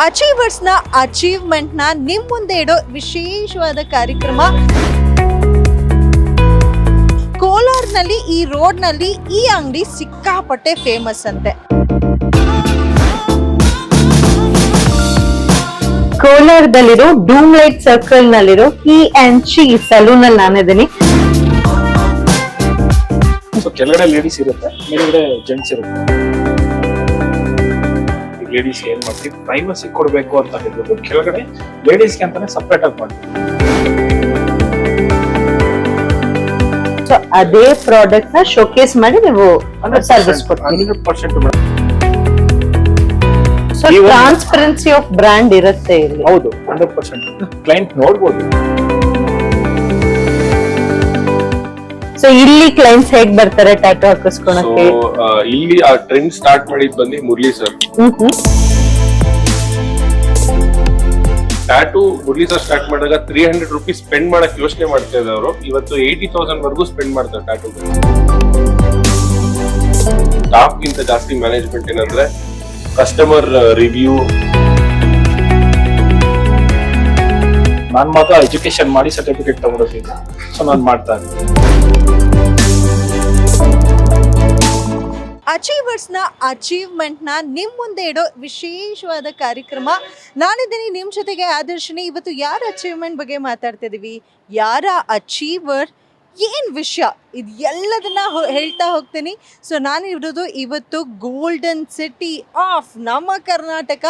Achievers ನ achievement ನ ನಿಮ್ ಮುಂದೆ ಇಡೋ ವಿಶೇಷವಾದ ಕಾರ್ಯಕ್ರಮ. ಕೋಲಾರ್ನಲ್ಲಿ ಈ ರೋಡ್ ನಲ್ಲಿ ಈ ಅಂಗಡಿ ಸಿಕ್ಕಾಪಟ್ಟೆ ಫೇಮಸ್ ಅಂತೆ. ಕೋಲಾರದಲ್ಲಿರೋ ಡೂಮ್ ಲೈಟ್ ಸರ್ಕಲ್ ನಲ್ಲಿರೋ ಹಿ ಅಂಡ್ ಶಿ ಸಲೂನ್ ಅಲ್ಲಿ ನಾನಿದ್ದೀನಿ. ಕೆಳಗಡೆ ಲೇಡೀಸ್ ಇರುತ್ತೆ, ಮೇಲ್ಗಡೆ ಜೆಂಟ್ಸ್ ಇರುತ್ತೆ. ಲೇಡೀಸ್ ಏನ್ ಮಾಡ್ತೀವಿ, ಪ್ರೈವಸಿ ಕೊಡ್ಬೇಕು ಅಂತ ಹೇಳ್ಬಿಟ್ಟು ಕೆಳಗಡೆ ಲೇಡೀಸ್ಗೆ ಅಂತಾನೆ ಸಪರೇಟ್ ಆಗಿ ಮಾಡ್ತೀವಿ. ಸೊ ಅದೇ ಪ್ರಾಡಕ್ಟ್ ನ ಶೋಕೇಸ್ ಮಾಡಿ ನೀವು ಸರ್ವಿಸ್ ಕೊಡ್ತೀವಿ. 100% ಸೊ ಟ್ರಾನ್ಸ್ಪರೆನ್ಸಿ ಆಫ್ ಬ್ರ್ಯಾಂಡ್ ಇರುತ್ತೆ ಇಲ್ಲಿ. ಹೌದು, 100% ಕ್ಲೈಂಟ್ ನೋಡ್ಬೋದು. ಸೊ ಇಲ್ಲಿ ಕ್ಲೈಂಟ್ಸ್ ಹೇಗ್ ಬರ್ತಾರೆ ಟ್ಯಾಟೂ ಹಾಕಿಸ್ಕೊಳಕ್ಕೆ? ಇಲ್ಲಿ ಆ ಟ್ರೆಂಡ್ ಸ್ಟಾರ್ಟ್ ಮಾಡಿದ್ ಬಂದು Murali sir. Tattoo Murali sir start ಮಾಡಿದಾಗ 300 ರೂಪೀಸ್ ಸ್ಪೆಂಡ್ ಮಾಡಕ್ ಯೋಚನೆ ಮಾಡ್ತಾ ಇದ್ದವರು ಇವತ್ತು 80,000 ವರೆಗೂ ಸ್ಪೆಂಡ್ ಮಾಡ್ತಾರೆ ಟ್ಯಾಟೂ. ಸ್ಟಾಫ್ ಗಿಂತ ಜಾಸ್ತಿ ಮ್ಯಾನೇಜ್ಮೆಂಟ್ ಏನಂದ್ರೆ ಕಸ್ಟಮರ್ ರಿವ್ಯೂ. ನಾನ್ ಮಾತ್ರ ಎಜುಕೇಶನ್ ಮಾಡಿ ಸರ್ಟಿಫಿಕೇಟ್ ತಗೊಂಡಿದ್ದೀನಿ, ಸೊ ನಾನು ಮಾಡ್ತಾ ಇದ್ದೀನಿ. ಅಚೀವರ್ಸ್ ನ ಅಚೀವ್ಮೆಂಟ್ ನ ನಿಮ್ ಮುಂದೆ ಇಡೋ ವಿಶೇಷವಾದ ಕಾರ್ಯಕ್ರಮ. ನಾನಿದ್ದೀನಿ ನಿಮ್ ಜೊತೆಗೆ ಆದರ್ಶಿನಿ. ಇವತ್ತು ಯಾರ ಅಚೀವ್ಮೆಂಟ್ ಬಗ್ಗೆ ಮಾತಾಡ್ತಿದೀವಿ, ಯಾರ ಅಚೀವರ್, ಏನ್ ವಿಷಯ, ಇದು ಎಲ್ಲದನ್ನ ಹೇಳ್ತಾ ಹೋಗ್ತೀನಿ. ಸೊ ನಾನಿರೋದು ಇವತ್ತು ಗೋಲ್ಡನ್ ಸಿಟಿ ಆಫ್ ನಮ್ಮ ಕರ್ನಾಟಕ.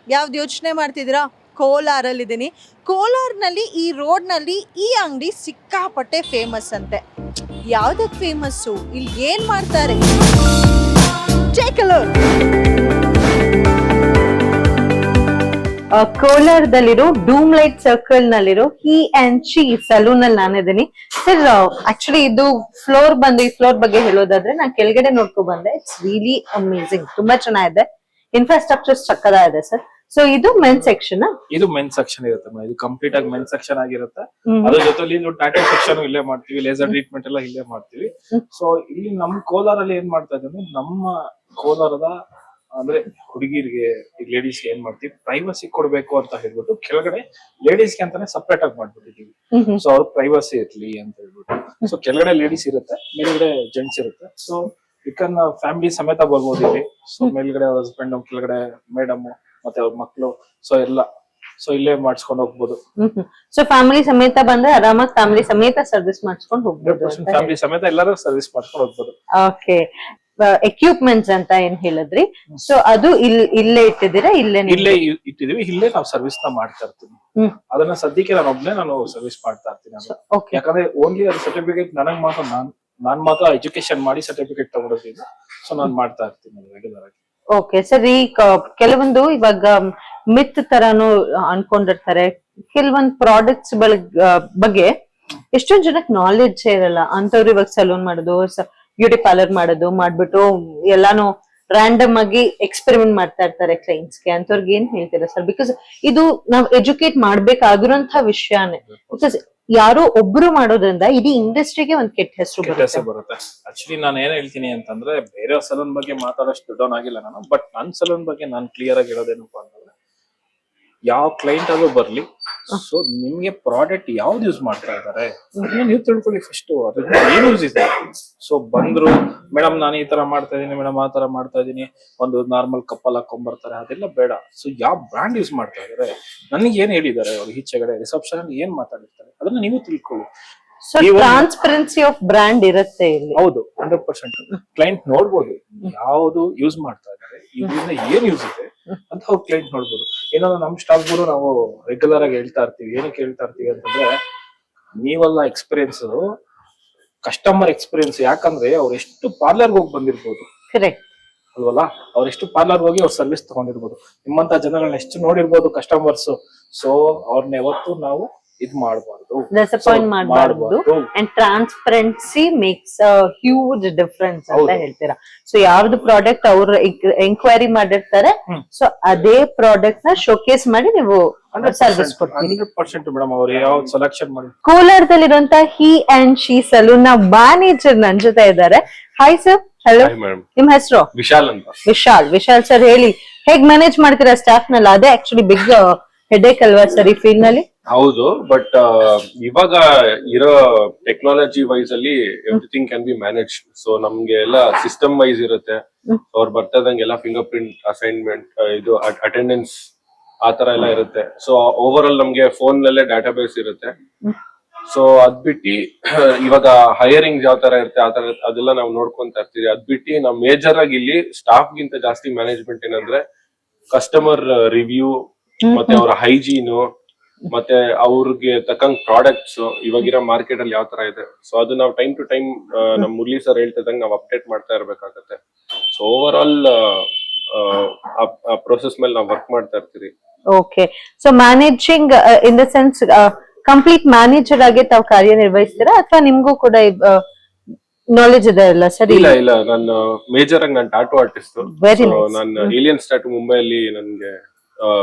ಯಾವ್ದು ಯೋಚನೆ ಮಾಡ್ತಿದ್ದೀರಾ? ಕೋಲಾರಲ್ಲಿದ್ದೀನಿ. ಕೋಲಾರ್ನಲ್ಲಿ ಈ ರೋಡ್ನಲ್ಲಿ ಈ ಅಂಗಡಿ ಸಿಕ್ಕಾಪಟ್ಟೆ ಫೇಮಸ್ ಅಂತೆ. ಯಾವ್ದಕ್ಕೆ ಫೇಮಸ್ಸು, ಇಲ್ಲಿ ಏನ್ ಮಾಡ್ತಾರೆ? ಕೋಲಾರದಲ್ಲಿರೋ ಡೂಮ್ ಲೈಟ್ ಸರ್ಕಲ್ ನಲ್ಲಿರೋ ಹಿ ಅಂಡ್ ಶಿ ಸಲೂನ್ ಅಲ್ಲಿ ನಾನಿದ್ದೀನಿ. ಸರ್ ಆಕ್ಚುಲಿ ಇದು ಫ್ಲೋರ್ ಬಂದು, ಈ ಫ್ಲೋರ್ ಬಗ್ಗೆ ಹೇಳೋದಾದ್ರೆ ನಾನು ಕೆಳಗಡೆ ನೋಡ್ಕೊ ಬಂದೆ. ಇಟ್ಸ್ ರಿಯಲಿ ಅಮೇಸಿಂಗ್, ತುಂಬಾ ಚೆನ್ನಾಗಿದೆ. ಇನ್ಫ್ರಾಸ್ಟ್ರಕ್ಚರ್ ಚಕ್ಕದಾಗಿದೆ ಸರ್. ಸೊ ಇದು ಮೆನ್ ಸೆಕ್ಷನ್. ಇದು ಮೆನ್ ಸೆಕ್ಷನ್ ಇರುತ್ತೆ, ಇದು ಕಂಪ್ಲೀಟ್ ಆಗಿ ಮೆನ್ ಸೆಕ್ಷನ್ ಆಗಿರುತ್ತೆ. ಅದ್ರ ಜೊತೆಲಿ ಟ್ಯಾಟೂ ಸೆಕ್ಷನ್ ಇಲ್ಲೇ ಮಾಡ್ತೀವಿ, ಲೇಸರ್ ಟ್ರೀಟ್ಮೆಂಟ್ ಎಲ್ಲ ಇಲ್ಲೇ ಮಾಡ್ತೀವಿ. ಸೊ ಇಲ್ಲಿ ನಮ್ ಕೋಲಾರಲ್ಲಿ ಏನ್ ಮಾಡ್ತಾ ಇದ್ದೀವಿ, ನಮ್ಮ ಕೋಲಾರದ ಅಂದ್ರೆ ಹುಡುಗಿರಿಗೆ, ಲೇಡೀಸ್ ಏನ್ ಮಾಡ್ತೀವಿ, ಪ್ರೈವಸಿ ಕೊಡ್ಬೇಕು ಅಂತ ಹೇಳ್ಬಿಟ್ಟು ಕೆಳಗಡೆ ಲೇಡೀಸ್ಗೆ ಅಂತಾನೆ ಸಪರೇಟ್ ಆಗಿ ಮಾಡ್ಬಿಟ್ಟಿದೀವಿ. ಸೊ ಅವ್ರ ಪ್ರೈವಸಿ ಇರ್ಲಿ ಅಂತ ಹೇಳ್ಬಿಟ್ಟು. ಸೊ ಕೆಳಗಡೆ ಲೇಡೀಸ್ ಇರುತ್ತೆ, ಮೇಲ್ಗಡೆ ಜೆಂಟ್ಸ್ ಇರುತ್ತೆ. ಸೊ ಇದನ್ನ ಫ್ಯಾಮಿಲಿ ಸಮೇತ ಬರ್ಬೋದು ಇಲ್ಲಿ. ಸೊ ಮೇಲ್ಗಡೆ ಅವ್ರ ಹಸ್ಬೆಂಡ್, ಕೆಳಗಡೆ ಮೇಡಮ್ ಮತ್ತೆ ಅವ್ರ ಮಕ್ಕಳು, ಸೊ ಎಲ್ಲ ಸೊ ಇಲ್ಲೇ ಮಾಡಿಸ್ಕೊಂಡು ಹೋಗ್ಬೋದು. ಸೊ ಫ್ಯಾಮಿಲಿ ಸಮೇತ ಬಂದ್ರೆ ಆರಾಮಾಗಿ ಫ್ಯಾಮಿಲಿ ಸಮೇತ ಸರ್ವಿಸ್ ಮಾಡಿಸ್ಕೊಂಡು ಹೋಗ್ಬೋದು. ಫ್ಯಾಮಿಲಿ ಸಮೇತ ಎಲ್ಲರೂ ಸರ್ವಿಸ್ ಮಾಡ್ಕೊಂಡು ಹೋಗ್ಬೋದು. ಓಕೆ, ಎಕ್ವಿಪ್ಮೆಂಟ್ಸ್ ಅಂತ ಏನ್ ಹೇಳಿದ್ರಿ, ಸೊ ಅದು ಇಲ್ಲೇ ಇಟ್ಟಿದ್ದೀರಾ? ಇಲ್ಲೇ ಇಟ್ಟಿದೀವಿ, ಇಲ್ಲೇ ನಾವು ಸರ್ವಿಸ್ ನ ಮಾಡ್ತಾ ಇರ್ತೀವಿ. ಅದನ್ನ ಸದ್ಯಕ್ಕೆ ನಾನು ಸರ್ವಿಸ್ ಮಾಡ್ತಾ ಇರ್ತೀನಿ. ಯಾಕಂದ್ರೆ ಓನ್ಲಿ ಅದು ಸರ್ಟಿಫಿಕೇಟ್ ನನಗ್ ಮಾತ್ರ, ನಾನ್ ಮಾತ್ರ ಎಜುಕೇಶನ್ ಮಾಡಿ ಸರ್ಟಿಫಿಕೇಟ್ ತಗೊಂಡಿದ್ದೀನಿ. ಸೊ ನಾನ್ ಮಾಡ್ತಾ ಇರ್ತೀನಿ ರೆಗ್ಯುಲರ್ ಆಗಿ. ಓಕೆ ಸರ್, ಈ ಕೆಲವೊಂದು ಇವಾಗ ಮಿತ್ ತರಾನು ಅನ್ಕೊಂಡಿರ್ತಾರೆ. ಕೆಲವೊಂದು ಪ್ರಾಡಕ್ಟ್ಸ್ ಬಗ್ಗೆ ಎಷ್ಟೊಂದ್ ಜನಕ್ಕೆ ನಾಲೆಡ್ಜ್ ಇರಲ್ಲ. ಅಂತವ್ರು ಇವಾಗ ಸಲೂನ್ ಮಾಡೋದು, ಬ್ಯೂಟಿ ಪಾರ್ಲರ್ ಮಾಡೋದು ಮಾಡ್ಬಿಟ್ಟು ಎಲ್ಲಾನು ರ್ಯಾಂಡಮ್ ಆಗಿ ಎಕ್ಸ್ಪೆರಿಮೆಂಟ್ ಮಾಡ್ತಾ ಇರ್ತಾರೆ ಕ್ಲೈಂಟ್ಸ್ಗೆ. ಅಂತವ್ರಿಗೆ ಏನ್ ಹೇಳ್ತೀರಾ ಸರ್? ಬಿಕಾಸ್ ಇದು ನಾವ್ ಎಜುಕೇಟ್ ಮಾಡ್ಬೇಕಾಗಿರೋಂತ ವಿಷಯನೇ. ಬಿಕಾಸ್ ಯಾರೋ ಒಬ್ರು ಮಾಡೋದ್ರಿಂದ ಇಡೀ ಇಂಡಸ್ಟ್ರಿಗೆ ಒಂದ್ ಕೆಟ್ಟ ಹೆಸರು ಬರುತ್ತೆ. ಆಕ್ಚುಲಿ ನಾನು ಏನ್ ಹೇಳ್ತೀನಿ ಅಂತಂದ್ರೆ, ಬೇರೆ ಸಲೂನ್ ಬಗ್ಗೆ ಮಾತಾಡೋಷ್ಟು ದೊಡ್ಡವನ್ ಆಗಿಲ್ಲ ನಾನು. ಬಟ್ ನನ್ ಸಲೂನ್ ಬಗ್ಗೆ ನಾನು ಕ್ಲಿಯರ್ ಆಗಿ ಹೇಳೋದೇನಪ್ಪ ಅಂತಂದ್ರೆ, ಯಾವ ಕ್ಲೈಂಟ್ ಆದ್ರೂ ಬರ್ಲಿ, ಸೊ ನಿಮ್ಗೆ ಪ್ರಾಡಕ್ಟ್ ಯಾವ್ದು ಯೂಸ್ ಮಾಡ್ತಾ ಇದಾರೆ ನೀವು ತಿಳ್ಕೊಳ್ಳಿ ಫಸ್ಟ್. ಅದ್ರಿಂದ ಏನ್ ಯೂಸ್ ಇದೆ. ಸೊ ಬಂದ್ರು, ಮೇಡಮ್ ನಾನು ಈ ತರ ಮಾಡ್ತಾ ಇದೀನಿ, ಮೇಡಮ್ ಆ ತರ ಮಾಡ್ತಾ ಇದೀನಿ, ಒಂದು ನಾರ್ಮಲ್ ಕಪ್ಪಲ್ ಹಾಕೊಂಡ್ಬರ್ತಾರೆ, ಅದೆಲ್ಲ ಬೇಡ. ಸೊ ಯಾವ ಬ್ರಾಂಡ್ ಯೂಸ್ ಮಾಡ್ತಾ ಇದಾರೆ, ನನಗೆ ಏನ್ ಹೇಳಿದ್ದಾರೆ, ಅವ್ರು ಈಚೆಗಡೆ ರಿಸೆಪ್ಷನ್ ಅಲ್ಲಿ ಏನ್ ಮಾತಾಡಿರ್ತಾರೆ, ಅದನ್ನ ನೀವು ತಿಳ್ಕೊಳ್ಳಿ. ಸೊ ಟ್ರಾನ್ಸ್ಪರೆನ್ಸಿ ಆಫ್ ಬ್ರ್ಯಾಂಡ್ ಇರುತ್ತೆ ಇಲ್ಲಿ. ಹೌದು, 100% ಕ್ಲೈಂಟ್ ನೋಡ್ಬೋದು ಯಾವ್ದು ಯೂಸ್ ಮಾಡ್ತಾ ಇದಾರೆ, ಇದರಿಂದ ಏನ್ ಯೂಸ್ ಇದೆ ಅಂತ ಅವ್ರು ಕ್ಲೈಂಟ್ ನೋಡ್ಬೋದು. ಏನಾದ್ರು ನಮ್ ಸ್ಟಾಫ್ ಗಳು ನಾವು ರೆಗ್ಯುಲರ್ ಆಗಿ ಹೇಳ್ತಾ ಇರ್ತೀವಿ. ಏನಕ್ಕೆ ಹೇಳ್ತಾ ಇರ್ತೀವಿ ಅಂತಂದ್ರೆ, ನೀವೆಲ್ಲ ಎಕ್ಸ್ಪೀರಿಯನ್ಸ್ ಕಸ್ಟಮರ್ ಎಕ್ಸ್ಪೀರಿಯನ್ಸ್. ಯಾಕಂದ್ರೆ ಅವ್ರು ಎಷ್ಟು ಪಾರ್ಲರ್ ಹೋಗಿ ಬಂದಿರ್ಬೋದು, ಕರೆಕ್ಟ್ ಅಲ್ವಲ್ಲ? ಅವ್ರೆಷ್ಟು ಪಾರ್ಲರ್ ಹೋಗಿ ಅವ್ರ ಸರ್ವಿಸ್ ತಗೊಂಡಿರ್ಬೋದು, ನಿಮ್ಮಂತ ಜನಗಳನ್ನ ಎಷ್ಟು ನೋಡಿರ್ಬೋದು ಕಸ್ಟಮರ್ಸ್. ಸೊ ಅವ್ರನ್ನ ಯಾವತ್ತು ನಾವು ಇದ್ ಮಾಡಬಾರ್ದು, ಡಿಸಪಾಯಿಂಟ್ ಮಾಡಬಾರ್ದು. And transparency makes a huge difference ಅಂತ ಹೇಳ್ತೀರಾ. ಸೊ ಯಾವ್ದು ಪ್ರಾಡಕ್ಟ್ ಅವ್ರು ಎಂಕ್ವೈರಿ ಮಾಡಿರ್ತಾರೆ, ಸೊ ಅದೇ ಪ್ರಾಡಕ್ಟ್ ನ ಶೋಕೇಸ್ ಮಾಡಿ ನೀವು ಸರ್ವಿಸ್ ಕೊಡ್ತೀವಿ. 100% ಮೇಡಮ್ ಅವ್ರು ಯಾವ ಸೆಲೆಕ್ಷನ್ ಮಾಡಿ. ಕೋಲಾರದಲ್ಲಿರುವಂತ ಹಿ ಅಂಡ್ ಶಿ ಸಲೂನ್ ನ ಮ್ಯಾನೇಜರ್ ನನ್ ಜೊತೆ ಇದ್ದಾರೆ. Hi sir. ಹಲೋ, ನಿಮ್ ಹೆಸರು? ವಿಶಾಲ್ ಅಂತ. ವಿಶಾಲ್ ಸರ್ ಹೇಳಿ, ಹೇಗ್ ಮ್ಯಾನೇಜ್ ಮಾಡ್ತೀರಾ ಸ್ಟಾಫ್ ನೆಲ್ಲ? ಅದೇ ಆಕ್ಚುಲಿ ಬಿಗ್ ಹೆಡೇಕ್ ಅಲ್ವಾ ಸರ್ ಈ ಫೀಲ್ಡ್ ನಲ್ಲಿ? ಹೌದು, ಬಟ್ ಇವಾಗ ಇರೋ ಟೆಕ್ನಾಲಜಿ ವೈಸ್ ಅಲ್ಲಿ everything can be manage. So ನಮ್ಗೆ ಎಲ್ಲ ಸಿಸ್ಟಮ್ ವೈಸ್ ಇರುತ್ತೆ. ಅವ್ರು ಬರ್ತಾ ಇದ್ದಂಗೆಲ್ಲ ಫಿಂಗರ್ ಪ್ರಿಂಟ್ ಅಸೈನ್ಮೆಂಟ್, ಇದು ಅಟೆಂಡೆನ್ಸ್ ಆ ತರ ಎಲ್ಲ ಇರುತ್ತೆ. ಸೊ ಓವರ್ ಆಲ್ ನಮ್ಗೆ ಫೋನ್ ನಲ್ಲೇ ಡಾಟಾ ಬೇಸ್ ಇರುತ್ತೆ. ಸೊ ಅದ್ ಬಿಟ್ಟು ಇವಾಗ ಹೈಯರಿಂಗ್ ಯಾವ ತರ ಇರುತ್ತೆ ಆ ತರ ಅದೆಲ್ಲ ನಾವು ನೋಡ್ಕೊಂತಾ ಇರ್ತೀವಿ. ಅದ್ ಬಿಟ್ಟು ನಾವು ಮೇಜರ್ ಆಗಿ ಇಲ್ಲಿ ಸ್ಟಾಫ್ ಗಿಂತ ಜಾಸ್ತಿ ಮ್ಯಾನೇಜ್ಮೆಂಟ್ ಏನಂದ್ರೆ ಕಸ್ಟಮರ್ ರಿವ್ಯೂ, ಮತ್ತೆ ಅವರ ಹೈಜೀನು, ಮತ್ತೆ ಅವ್ರಿಗೆ ತಕ್ಕಂಗ್ ಪ್ರಾಡಕ್ಟ್ಸ್ ಇವಾಗಿರೋ ಮಾರ್ಕೆಟ್ ಅಲ್ಲಿ ಯಾವ ತರ ಇದೆ. ಸೊ ಅದು ನಾವು ಟೈಮ್ ಟು ಟೈಮ್ ನಮ್ ಮುರಳಿ ಸರ್ ಹೇಳ್ತಿದ್ದಂಗೆ ನಾವು ಅಪ್ಡೇಟ್ ಮಾಡ್ತಾ ಇರ್ಬೇಕಾಗತ್ತೆ. ಸೊ ಓವರ್ ಆಲ್ ಆ ಪ್ರೊಸೆಸ್ ಮೇಲೆ ನಾವು ವರ್ಕ್ ಮಾಡ್ತಾ ಇರ್ತೀವಿ. Okay, so managing in the sense complete manager ಆಗಿ ತಾವು ಕಾರ್ಯನಿರ್ವಹಿಸ್ತೀರಾ ಅಥವಾ ನಿಮ್ಗೂ ಕೂಡ ನಾಲೆಜ್ ಇದೆ ಅಲ್ಲ ಸರ್? ಇಲ್ಲ, ನಾನು ಮೇಜರ್ ಆಗಿ ನಾನು ಟ್ಯಾಟೂ ಆರ್ಟಿಸ್ಟ್. ನಾನು ಏಲಿಯನ್ಸ್ ಟ್ಯಾಟೂ ಮುಂಬೈಯಲ್ಲಿ ನನ್ಗೆ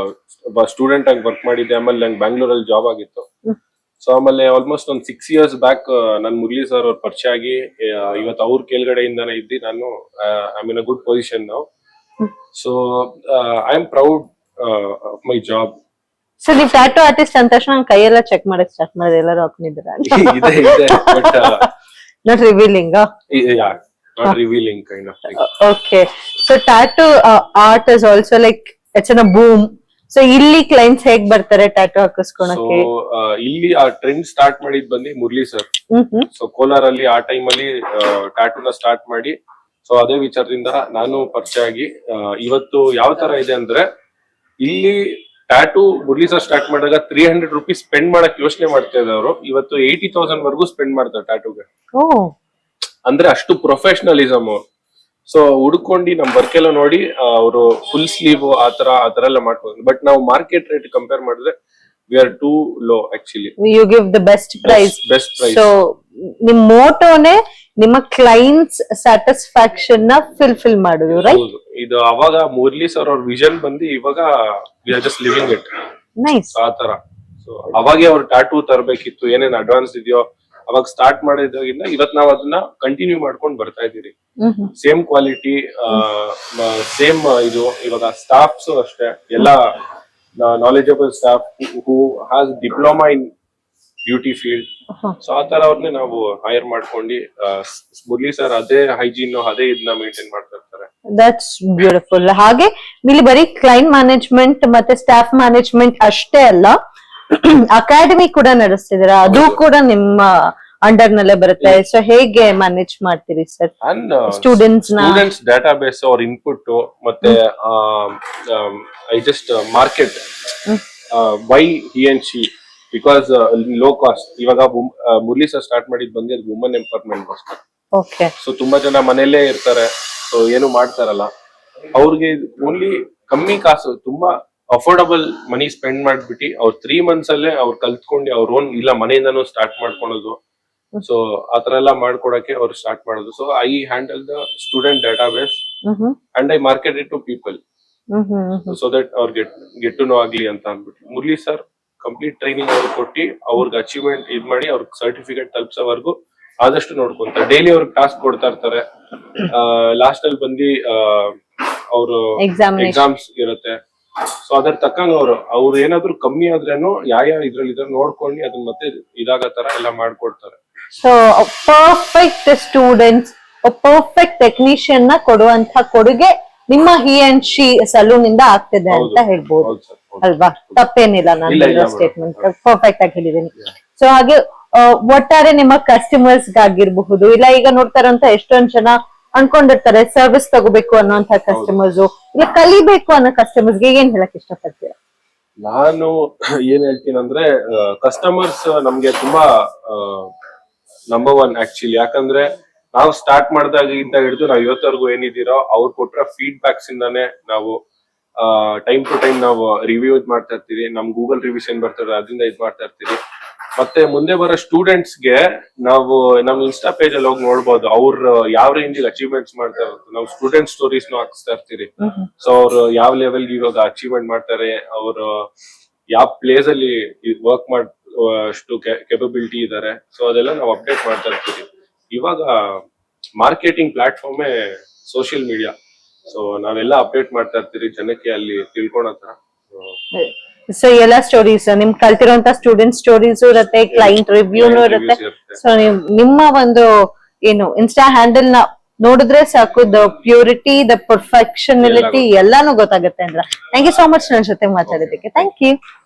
ಸ್ಟೂಡೆಂಟ್ ಆಗಿ ವರ್ಕ್ ಮಾಡಿದ್ದೆ. ಆಮೇಲೆ ನಂಗೆ ಬ್ಯಾಂಗ್ಳೂರಲ್ಲಿ ಜಾಬ್ ಆಗಿತ್ತು. ಸೊ ಆಮೇಲೆ ಆಲ್ಮೋಸ್ಟ್ ಒಂದು 6 years ಬ್ಯಾಕ್ ನನ್ ಮುರಳಿ ಸರ್ ಅವ್ರ ಪರಿಚಯ ಆಗಿ ಇವತ್ತು ಅವ್ರ ಕೆಳಗಡೆಯಿಂದಾನೆ ಇದ್ದಿ ನಾನು I mean a good position ನಾವು. So I am proud of my job. So ನೀವು ಟ್ಯಾಟೂ ಆರ್ಟಿಸ್ಟ್ ಅಂದ ತಕ್ಷಣ ನಾನು ಕೈಯೆಲ್ಲ ಚೆಕ್ ಮಾಡಕ್ ಸ್ಟಾರ್ಟ್ ಮಾಡಿದೆ, ಎಲ್ಲರೂ ಹಾಕೊಂಡಿದ್ದೀರಾ? ಇದೆ but not revealing. Not revealing kind of thing. Okay, so tattoo art is also like it's in a boom. So ಇಲ್ಲಿ ಕ್ಲೈಂಟ್ಸ್ ಹೇಗ್ ಬರ್ತಾರೆ ಟ್ಯಾಟೂ ಹಾಕಿಸ್ಕೊಳಕ್ಕೆ? ಇಲ್ಲಿ ಆ ಟ್ರೆಂಡ್ ಸ್ಟಾರ್ಟ್ ಮಾಡಿದ್ ಬಂದು ಮುರಳಿ ಸರ್. ಸೊ ಕೋಲಾರಲ್ಲಿ ಆ ಟೈಮ್ ಅಲ್ಲಿ ಟ್ಯಾಟೂನ ಸ್ಟಾರ್ಟ್ ಮಾಡಿ, ಸೊ ಅದೇ ವಿಚಾರದಿಂದ ನಾನು ಪರಿಚಯ ಆಗಿ ಇವತ್ತು ಯಾವ ತರ ಇದೆ ಅಂದ್ರೆ ಇಲ್ಲಿ ಟ್ಯಾಟೂ ಮುರಳಿ ಸರ್ ಸ್ಟಾರ್ಟ್ ಮಾಡಿದಾಗ 300 rupees ಸ್ಪೆಂಡ್ ಮಾಡಕ್ ಯೋಚನೆ ಮಾಡ್ತಾ ಇದ್ದವರು ಇವತ್ತು 80,000 ವರ್ಗೂ ಸ್ಪೆಂಡ್ ಮಾಡ್ತಾರೆ ಟ್ಯಾಟೂಗೆ. ಅಂದ್ರೆ ಅಷ್ಟು ಪ್ರೊಫೆಷನಲಿಸಮ್. ಸೊ ಹುಡ್ಕೊಂಡು ನಮ್ ವರ್ಕ್ ಎಲ್ಲ ನೋಡಿ ಅವರು ಫುಲ್ ಸ್ಲೀವ್ ಆ ತರ ಎಲ್ಲ ಮಾಡ್ಕೊಂಡು, ಬಟ್ ನಾವು ಮಾರ್ಕೆಟ್ ರೇಟ್ ಕಂಪೇರ್ ಮಾಡಿದ್ರೆ we are too low actually. You give the best price. So ನಿಮ್ ಮೋಟೋನೇ ನಿಮ್ಮ ಕ್ಲೈಂಟ್ಸ್ ಸ್ಯಾಟಿಸ್ಫ್ಯಾಕ್ಷನ್ ನ ಫಿಲ್ ಮಾಡುದು, ರೈಟ್? ಇದು ಅವಾಗ ಮುರಳಿ ಸರ್ ಅವ್ರ ವಿಷನ್ ಬಂದು ಇವಾಗ we are just living it. Nice. ಆ ತರ. ಸೊ ಅವಾಗೆ ಅವ್ರು ಟ್ಯಾಟೂ ತರಬೇಕಿತ್ತು, ಏನೇನ್ ಅಡ್ವಾನ್ಸ್ ಇದೆಯೋ ಅವಾಗ ಸ್ಟಾರ್ಟ್ ಮಾಡಿದಾಗಿಂದ ಇವತ್ ನಾವ್ ಅದನ್ನ ಕಂಟಿನ್ಯೂ ಮಾಡ್ಕೊಂಡು ಬರ್ತಾ ಇದೀರಿ. ಸೇಮ್ ಕ್ವಾಲಿಟಿ, ಸೇಮ್ ಇದು. ಇವಾಗ ಸ್ಟಾಫ್ಸ್ ಅಷ್ಟೇ ಎಲ್ಲ knowledgeable staff who has diploma in beauty field. So ಆ ತರ ಅವ್ರನ್ನೇ ನಾವು ಹೈರ್ ಮಾಡ್ಕೊಂಡು ಮುರಳಿ ಸರ್ ಅದೇ ಹೈಜೀನ್ ಅದೇ ಇದನ್ನ ಮೇಂಟೈನ್ ಮಾಡ್ತಾ ಇರ್ತಾರೆ. That's beautiful. ಹಾಗೆ ಇಲ್ಲಿ ಬರೀ ಕ್ಲೈಂಟ್ ಮ್ಯಾನೇಜ್ಮೆಂಟ್ ಮತ್ತೆ ಸ್ಟಾಫ್ ಮ್ಯಾನೇಜ್ಮೆಂಟ್ ಅಷ್ಟೇ ಅಲ್ಲ, ಅಕಾಡೆಮಿ ಕೂಡ ನಡೆಸ್ತಿದ್ದೀರಾ, ಅದು ಕೂಡ ನಿಮ್ಮ ಅಂಡರ್ ನಲ್ಲೇ ಬರುತ್ತೆ. ಸೊ ಹೇಗೆ ಮ್ಯಾನೇಜ್ ಮಾಡ್ತೀರಿ ಸರ್ ಸ್ಟೂಡೆಂಟ್ಸ್ ಡಾಟಾ ಬೇಸ್ ಅವ್ರ ಇನ್ಪುಟ್ ಮತ್ತೆ I just market why he and she because low cost. ಇವಾಗ ಮುರಳಿ ಸರ್ ಸ್ಟಾರ್ಟ್ ಮಾಡಿದ್ ಬಂದು ಅದು ವುಮನ್ ಎಂಪವರ್ಮೆಂಟ್ ಗೋಸ್ಕರ. ಓಕೆ. ಸೊ ತುಂಬಾ ಜನ ಮನೆಯಲ್ಲೇ ಇರ್ತಾರೆ, ಸೊ ಏನು ಮಾಡ್ತಾರಲ್ಲ ಅವ್ರಿಗೆ ಓನ್ಲಿ ಕಮ್ಮಿ ಕಾಸು, ತುಂಬಾ ಅಫೋರ್ಡಬಲ್ ಮನಿ ಸ್ಪೆಂಡ್ ಮಾಡ್ಬಿಟ್ಟು ಅವ್ರು 3 months ಅಲ್ಲೇ ಅವ್ರು ಕಲ್ತ್ಕೊಂಡು ಅವ್ರ ಓನ್ ಇಲ್ಲ ಮನೆಯಿಂದಾನು ಸ್ಟಾರ್ಟ್ ಮಾಡ್ಕೊಳೋದು. ಸೊ ಆತರ ಎಲ್ಲ ಮಾಡ್ಕೊಡಕ್ಕೆ ಅವ್ರು ಸ್ಟಾರ್ಟ್ ಮಾಡೋದು. So I handle the student data base and I market it to people so that ಅವ್ರ ಗೆಟ್ ಟು ನೋ ಆಗ್ಲಿ ಅಂತ ಅಂದ್ಬಿಟ್ಟು ಮುರಳಿ ಸರ್ ಕಂಪ್ಲೀಟ್ ಟ್ರೈನಿಂಗ್ ಅವ್ರಿಗೆ ಕೊಟ್ಟು ಅವ್ರಿಗೆ ಅಚೀವ್ಮೆಂಟ್ ಇದ್ ಮಾಡಿ ಅವ್ರಿಗೆ ಸರ್ಟಿಫಿಕೇಟ್ ತಲುಪ್ಸೋವರೆಗೂ ಆದಷ್ಟು ನೋಡ್ಕೊಂತಾರೆ. ಡೈಲಿ ಅವ್ರಿಗೆ ಟಾಸ್ಕ್ ಕೊಡ್ತಾ ಇರ್ತಾರೆ. ಲಾಸ್ಟ್ ಅಲ್ಲಿ ಬಂದು ಅವರು ಎಕ್ಸಾಮ್ಸ್ ಇರುತ್ತೆ. ಸೊ ಅದ್ರ ತಕ್ಕಂಗ ಅವ್ರು ಏನಾದ್ರು ಕಮ್ಮಿ ಆದ್ರೇನು ಯಾವ ಇದ್ರಲ್ಲಿ ಇದ್ರ ನೋಡ್ಕೊಂಡು ಅದನ್ನ ಮತ್ತೆ ಇದಾಗ ತರ ಎಲ್ಲ ಮಾಡ್ಕೊಡ್ತಾರೆ. So perfect students, perfect technician ನ ಕೊಡುವಂತ ಕೊಡುಗೆ ನಿಮ್ಮ ಹಿ ಅಂಡ್ ಶಿ ಸಲೂನ್ ಇಂದ ಆಗ್ತಿದೆ ಅಂತ ಹೇಳ್ಬೋದು ಅಲ್ವಾ? ತಪ್ಪೇನಿಲ್ಲ ನಾನು ಸ್ಟೇಟ್ಮೆಂಟ್ ಪರ್ಫೆಕ್ಟ್ ಆಗಿ ಹೇಳಿದ್ದೀನಿ. ಸೊ ಹಾಗೆ ಒಟ್ಟಾರೆ ನಿಮ್ಮ ಕಸ್ಟಮರ್ಸ್ ಗಾಗಿರ್ಬಹುದು, ಇಲ್ಲ ಈಗ ನೋಡ್ತಾರಂತ ಎಷ್ಟೊಂದ್ ಜನ ಅನ್ಕೊಂಡಿರ್ತಾರೆ ಸರ್ವಿಸ್ ತಗೋಬೇಕು ಅನ್ನೋಂತ ಕಸ್ಟಮರ್ಸ್, ಇಲ್ಲ ಕಲಿಬೇಕು ಅನ್ನೋ ಕಸ್ಟಮರ್ಸ್ ಗೆ ಏನ್ ಹೇಳಕ್ ಇಷ್ಟಪಡ್ತೀರಾ? ನಾನು ಏನ್ ಹೇಳ್ತೀನಿ ಅಂದ್ರೆ ಕಸ್ಟಮರ್ಸ್ ನಮ್ಗೆ ತುಂಬಾ ನಂಬರ್ 1 ಆಕ್ಚುಲಿ. ಯಾಕಂದ್ರೆ ನಾವು ಸ್ಟಾರ್ಟ್ ಮಾಡಿದಾಗಿಂದ ಹಿಡಿದು ನಾವು ಇವತ್ತವರೆಗೂ ಏನಿದ್ದೀರೋ ಅವ್ರು ಕೊಟ್ಟಿರೋ ಫೀಡ್ಬ್ಯಾಕ್ಸ್ ಇಂದಾನೆ ನಾವು ಟೈಮ್ ಟು ಟೈಮ್ ನಾವು ರಿವ್ಯೂ ಮಾಡ್ತಾ ಇರ್ತೀವಿ. ನಮ್ ಗೂಗಲ್ ರಿವ್ಯೂಸ್ ಏನ್ ಬರ್ತಾರೆ ಅದರಿಂದ ಇದ್ ಮಾಡ್ತಾ ಇರ್ತೀವಿ. ಮತ್ತೆ ಮುಂದೆ ಬರೋ ಸ್ಟೂಡೆಂಟ್ಸ್ ಗೆ ನಾವು ನಮ್ ಇನ್ಸ್ಟಾ ಪೇಜ್ ಅಲ್ಲಿ ಹೋಗಿ ನೋಡ್ಬೋದು ಅವ್ರು ಯಾವ ರೇಂಜ್ ಅಚೀವ್ಮೆಂಟ್ಸ್ ಮಾಡ್ತಾ ಇರುತ್ತೆ. ನಾವು ಸ್ಟೂಡೆಂಟ್ ಸ್ಟೋರೀಸ್ ಹಾಕಿಸ್ತಾ ಇರ್ತೀವಿ. ಸೊ ಅವ್ರು ಯಾವ ಲೆವೆಲ್ ಇವಾಗ ಅಚೀವ್ಮೆಂಟ್ ಮಾಡ್ತಾರೆ, ಅವರು ಯಾವ ಪ್ಲೇಸ್ ಅಲ್ಲಿ ವರ್ಕ್ ಅಷ್ಟು ಕೆಪಬಿಲಿಟಿ ಇದಾರೆ. ಸೊ ಅದೆಲ್ಲ ನಾವು ಅಪ್ಡೇಟ್ ಮಾಡ್ತಾ ಇರ್ತೀವಿ. ಇವಾಗ ಮಾರ್ಕೆಟಿಂಗ್ ಪ್ಲಾಟ್ಫಾರ್ಮೇ ಸೋಷಿಯಲ್ ಮೀಡಿಯಾ. ಸೊ ನಾವೆಲ್ಲ ಅಪ್ಡೇಟ್ ಮಾಡ್ತಾ ಇರ್ತೀವಿ ಜನಕ್ಕೆ ಅಲ್ಲಿ ತಿಳ್ಕೊಳೋ ತರ. ಸೊ ಎಲ್ಲಾ ಸ್ಟೋರೀಸ್ ನಿಮ್ ಕಲ್ತಿರೋಂತ ಸ್ಟೂಡೆಂಟ್ ಸ್ಟೋರೀಸ್ ಇರುತ್ತೆ, ಕ್ಲೈಂಟ್ ರಿವ್ಯೂನು ಇರುತ್ತೆ. ಸೊ ನಿಮ್ಮ ಒಂದು ಏನು ಇನ್ಸ್ಟಾ ಹ್ಯಾಂಡಲ್ ನ ನೋಡಿದ್ರೆ ಸಾಕು, ದ ಪ್ಯೂರಿಟಿ, ದ ಪರ್ಫೆಕ್ಷನಿಲಿಟಿ ಎಲ್ಲಾನು ಗೊತ್ತಾಗುತ್ತೆ ಅಂದ್ರೆ. ಥ್ಯಾಂಕ್ ಯು ಸೋ ಮಚ್ ನನ್ನ ಜೊತೆ ಮಾತಾಡೋದಕ್ಕೆ. Thank you.